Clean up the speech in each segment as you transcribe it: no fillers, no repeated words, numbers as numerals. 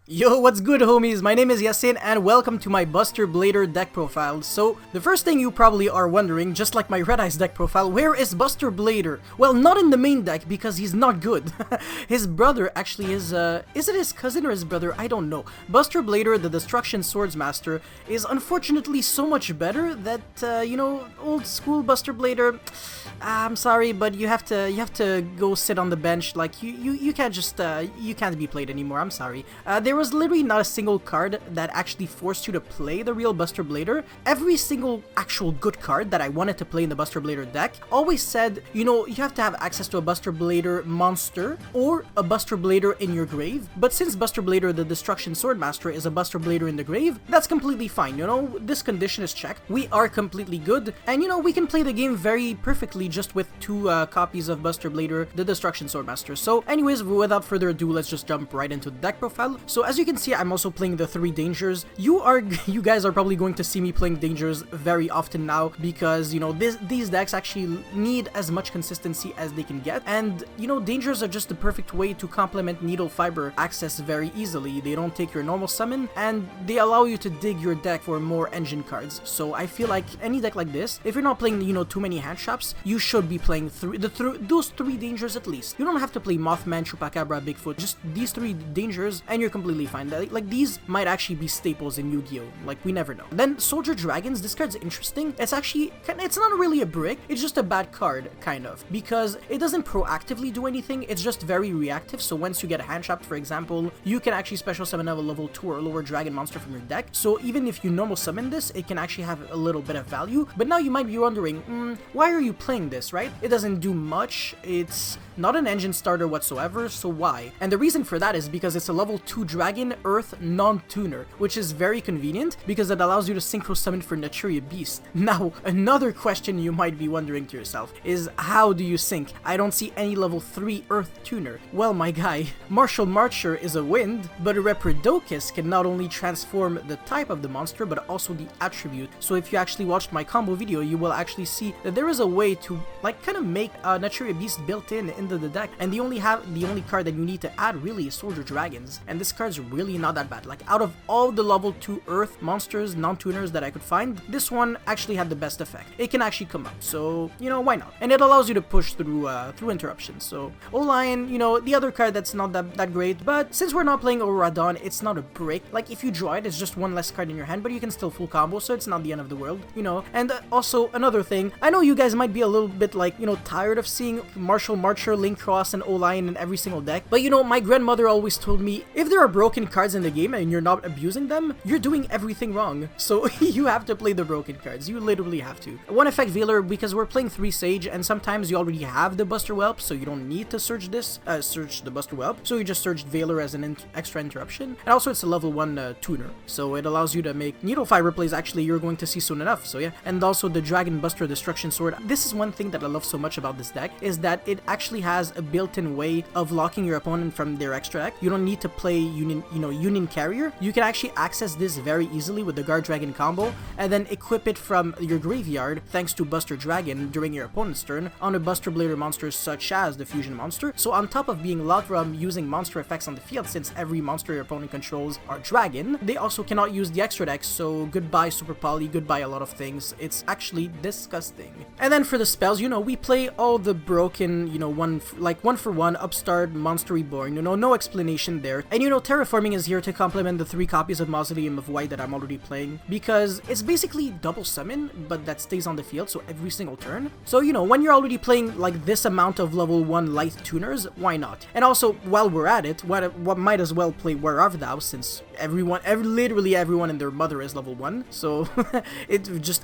Yo, what's good homies? My name is Yasin and welcome to my Buster Blader deck profile. So, the first thing you probably are wondering, just like my Red Eyes deck profile, where is Buster Blader? Well, not in the main deck because he's not good. His brother actually is it his cousin or his brother? I don't know. Buster Blader, the Destruction Swords Master, is unfortunately so much better that, old school Buster Blader, I'm sorry, but you have to go sit on the bench. Like, you can't just, you can't be played anymore, I'm sorry. There was literally not a single card that actually forced you to play the real Buster Blader. Every single actual good card that I wanted to play in the Buster Blader deck always said, you have to have access to a Buster Blader monster or a Buster Blader in your grave. But since Buster Blader, the Destruction Sword Master, is a Buster Blader in the grave, that's completely fine, this condition is checked. We are completely good, and we can play the game very perfectly just with two copies of Buster Blader, the Destruction Sword Master. So anyways, without further ado, let's just jump right into the deck profile. So as you can see, I'm also playing the 3 dangers. You guys are probably going to see me playing dangers very often now because, these decks actually need as much consistency as they can get. And, dangers are just the perfect way to complement Needle Fiber access very easily. They don't take your normal summon and they allow you to dig your deck for more engine cards. So I feel like any deck like this, if you're not playing, too many hand shops, you should be playing those 3 dangers at least. You don't have to play Mothman, Chupacabra, Bigfoot, just these 3 dangers and you're completely fine. Like, these might actually be staples in Yu-Gi-Oh! Like, we never know. Then, Soldier Dragons, this card's interesting. It's actually, it's not really a brick, it's just a bad card, kind of, because it doesn't proactively do anything, it's just very reactive. So once you get a hand shop, for example, you can actually special summon a level 2 or lower dragon monster from your deck. So even if you normal summon this, it can actually have a little bit of value. But now you might be wondering, why are you playing this, right? It doesn't do much, it's not an engine starter whatsoever, so why? And the reason for that is because it's a level 2 dragon Earth non-tuner, which is very convenient because it allows you to synchro summon for Naturia Beast. Now, another question you might be wondering to yourself is, how do you sync? I don't see any level 3 Earth tuner. Well, my guy, Martial Marcher is a wind, but a Reprodocus can not only transform the type of the monster, but also the attribute. So if you actually watched my combo video, you will actually see that there is a way to, kind of make Naturia Beast built into the deck, and the only card that you need to add really is Soldier Dragons, and this card's really not that bad. Like, out of all the level 2 Earth monsters, non-tuners that I could find, this one actually had the best effect. It can actually come up, so, why not? And it allows you to push through interruptions. So, O-Lion, the other card that's not that great, but since we're not playing Oradon, it's not a break. Like, if you draw it, it's just one less card in your hand, but you can still full combo, so it's not the end of the world, And also, another thing, I know you guys might be a little bit, tired of seeing Martial Marcher, Link Cross, and O-Lion in every single deck, but my grandmother always told me, if there are broken cards in the game and you're not abusing them, you're doing everything wrong. So you have to play the broken cards. You literally have to. One effect Veiler, because we're playing 3 Sage, and sometimes you already have the Buster Whelp, so you don't need to search the Buster Whelp. So you just searched Veiler as an extra interruption. And also it's a level 1 tuner, so it allows you to make Needle Fiber plays actually you're going to see soon enough, so yeah. And also the Dragon Buster Destruction Sword. This is one thing that I love so much about this deck, is that it actually has a built-in way of locking your opponent from their extra deck. You don't need to play Union Carrier. You can actually access this very easily with the Guard Dragon combo, and then equip it from your graveyard thanks to Buster Dragon during your opponent's turn on a Buster Blader monster such as the Fusion Monster. So on top of being locked from using monster effects on the field, since every monster your opponent controls are dragon, they also cannot use the extra deck, so goodbye Super Poly, goodbye a lot of things. It's actually disgusting. And then for the spells, we play all the broken, one for one Upstart, Monster Reborn, no explanation there. And Terraforming is here to complement the 3 copies of Mausoleum of White that I'm already playing, because it's basically double summon, but that stays on the field, so every single turn. So, when you're already playing, this amount of level 1 light tuners, why not? And also, while we're at it, what might as well play Where Art Thou, since literally everyone and their mother is level 1, so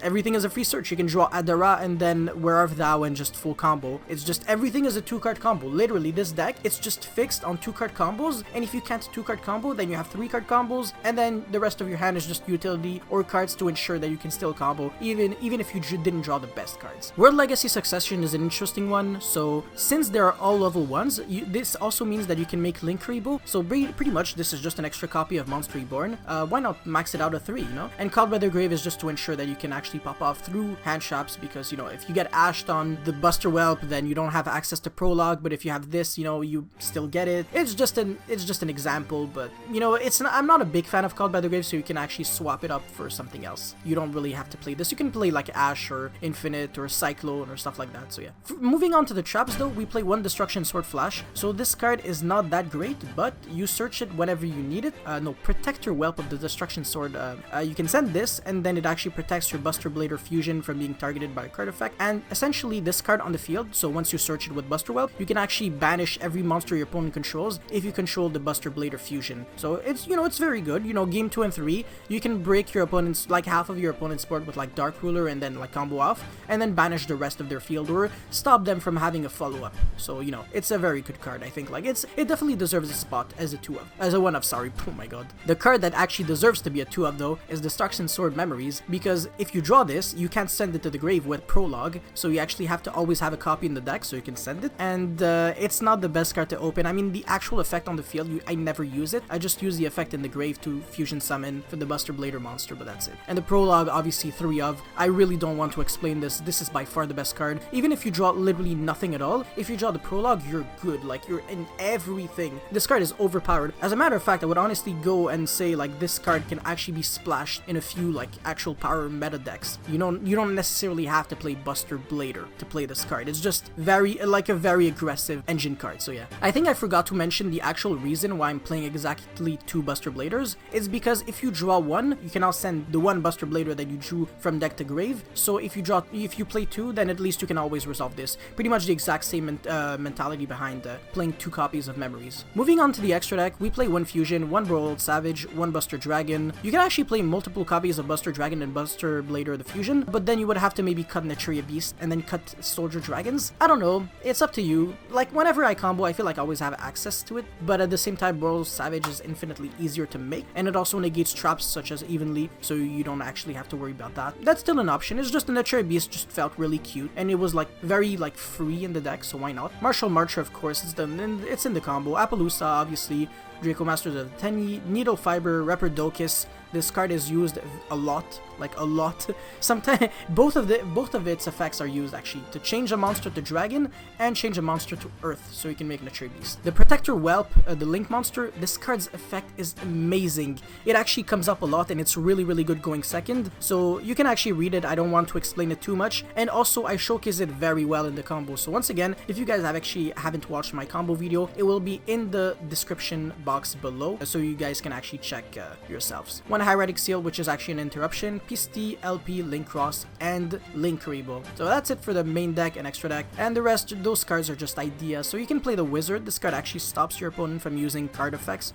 everything is a free search. You can draw Adara and then Where Art Thou and just full combo. It's just everything is a 2-card combo. Literally, this deck, it's just fixed on 2-card combos, and if you can't 2-card combo, then you have 3-card combos, and then the rest of your hand is just utility or cards to ensure that you can still combo, even if you didn't draw the best cards. World Legacy Succession is an interesting one, so since they are all level 1s, this also means that you can make Link Rebo, so pretty much this is just an extra copy of Monster Reborn. Why not max it out at 3, And Called by the Grave is just to ensure that you can actually pop off through hand shops, because, if you get ashed on the Buster Whelp, then you don't have access to Prologue, but if you have this, you still get it. It's just an example, but you know, I'm not a big fan of Called by the Grave, so you can actually swap it up for something else. You don't really have to play this. You can play like Ash or Infinite or Cyclone or stuff like that, so yeah. Moving on to the traps though, we play 1 Destruction Sword Flash. So this card is not that great, but you search it whenever you need it. No, Protector Whelp of the Destruction Sword. You can send this, and then it actually protects your Buster Blade or Fusion from being targeted by a card effect. And essentially this card on the field, so once you search it with Buster Whelp, you can actually banish every monster your opponent controls if you control the Buster Blade or Fusion. So it's, you know, it's very good. You know, game 2 and 3, you can break your opponent's, like half of your opponent's board with like Dark Ruler and then like combo off, and then banish the rest of their field or stop them from having a follow-up. So, you know, it's a very good card, I think. Like, it definitely deserves a spot as a 2-of. As a 1-of, sorry. Oh my god. The card that actually deserves to be a 2-of, though, is Destruction Sword Memories, because if you draw this, you can't send it to the grave with Prologue, so you actually have to always have a copy in the deck so you can send it, and it's not the best card to open. I mean, the actual effect on the field, I never use it. I just use the effect in the grave to Fusion Summon for the Buster Blader monster, but that's it. And the Prologue, obviously 3-of. I really don't want to explain this. This is by far the best card. Even if you draw literally nothing at all, if you draw the Prologue, you're good. Like, you're in everything. This card is overpowered. As a matter of fact, I would honestly go and say, like, this card can actually be splashed in a few, like, actual power meta decks. You don't necessarily have to play Buster Blader to play this card. It's just like a very aggressive engine card, so yeah. I think I forgot to mention the actual reason why I'm playing exactly 2 Buster Bladers is because if you draw 1, you can now send the 1 Buster Blader that you drew from deck to grave. So if you play 2, then at least you can always resolve this. Pretty much the exact same mentality behind playing 2 copies of Memories. Moving on to the extra deck, we play 1 Fusion, 1 Broiled Savage, 1 Buster Dragon. You can actually play multiple copies of Buster Dragon and Buster Blader the Fusion, but then you would have to maybe cut Naturia Beast and then cut Soldier Dragons. I don't know, it's up to you. Like, whenever I combo, I feel like I always have access to it, but at the same time, Broiled Savage is infinitely easier to make, and it also negates traps such as Evenly, so you don't actually have to worry about that. That's still an option. It's just the Naturia Beast just felt really cute, and it was like very like free in the deck, so why not? Martial Marcher, of course, it's in the combo. Appaloosa, obviously. Draco Masters of the Tenyi, Needle Fiber, Reprodocus. This card is used a lot, like a lot. Sometimes both of its effects are used actually to change a monster to dragon and change a monster to earth, so you can make Naturia Beast. The Protector Whelp, the Link monster, this card's effect is amazing. It actually comes up a lot and it's really, really good going second, so you can actually read it. I don't want to explain it too much, and also I showcase it very well in the combo. So once again, if you guys haven't watched my combo video, it will be in the description box below, so you guys can actually check yourselves. One Hieratic Seal, which is actually an interruption, Pisti, LP, Link Cross, and Link Rebo. So that's it for the main deck and extra deck, and the rest, those cards are just ideas. So you can play the Wizard. This card actually stops your opponent from using card effects,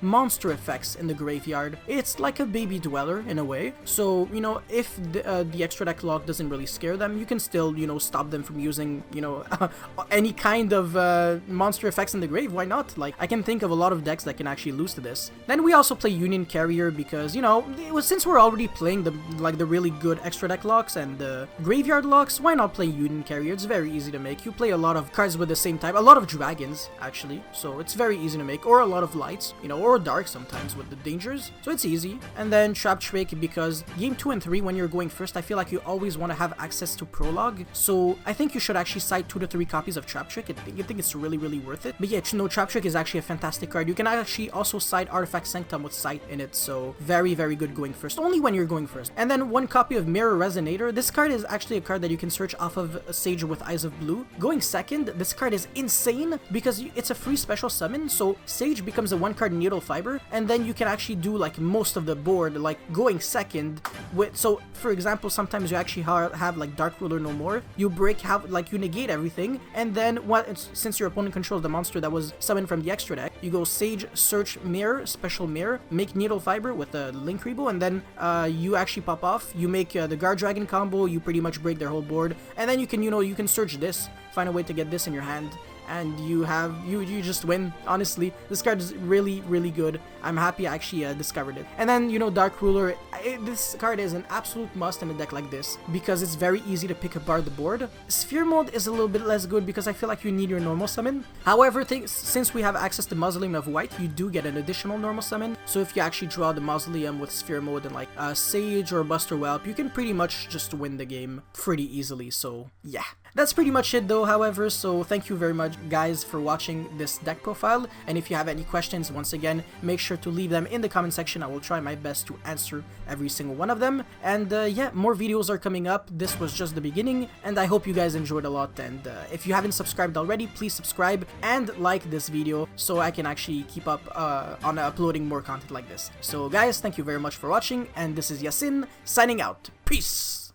monster effects in the graveyard. It's like a baby dweller in a way, so you know, if the extra deck lock doesn't really scare them, you can still, you know, stop them from using, you know, any kind of monster effects in the grave. Why not? Like, I can think of a lot of decks that can actually lose to this. Then we also play Union Carrier because, you know, since we're already playing the really good extra deck locks and the graveyard locks, why not play Union Carrier? It's very easy to make. You play a lot of cards with the same type, a lot of dragons actually, so it's very easy to make, or a lot of lights, you know, or dark sometimes with the dangers, so it's easy. And then Trap Trick, because game 2 and 3 when you're going first, I feel like you always want to have access to Prologue, so I think you should actually side 2 to 3 copies of Trap Trick. I think it's really, really worth it. But yeah, no, Trap Trick is actually a fantastic card. You can actually also side Artifact Sanctum with Sight in it, so very, very good going first, only when you're going first. And then 1 copy of Mirror Resonator. This card is actually a card that you can search off of Sage with Eyes of Blue. Going second, this card is insane because it's a free special summon, so Sage becomes a 1-card Needle Fiber, and then you can actually do like most of the board, like going second with, so for example, sometimes you actually have like Dark Ruler no more, you you negate everything, and then since your opponent controls the monster that was summoned from the extra deck, you go Sage, Search, Mirror, Special Mirror, make Needle Fiber with a Link Rebo, and then you actually pop off, you make the Guard Dragon combo, you pretty much break their whole board, and then you can, you know, you can search this, find a way to get this in your hand, and you just win. Honestly, this card is really, really good. I'm happy I actually discovered it. And then, you know, Dark Ruler, this card is an absolute must in a deck like this because it's very easy to pick apart the board. Sphere Mode is a little bit less good because I feel like you need your normal summon. However, since we have access to Mausoleum of White, you do get an additional normal summon, so if you actually draw the Mausoleum with Sphere Mode and like Sage or Buster Whelp, you can pretty much just win the game pretty easily, so yeah. That's pretty much it though, however, so thank you very much guys for watching this deck profile, and if you have any questions, once again, make sure to leave them in the comment section. I will try my best to answer every single one of them, and yeah, more videos are coming up. This was just the beginning, and I hope you guys enjoyed a lot, and if you haven't subscribed already, please subscribe and like this video so I can actually keep up on uploading more content like this. So guys, thank you very much for watching, and this is Yasin signing out. Peace!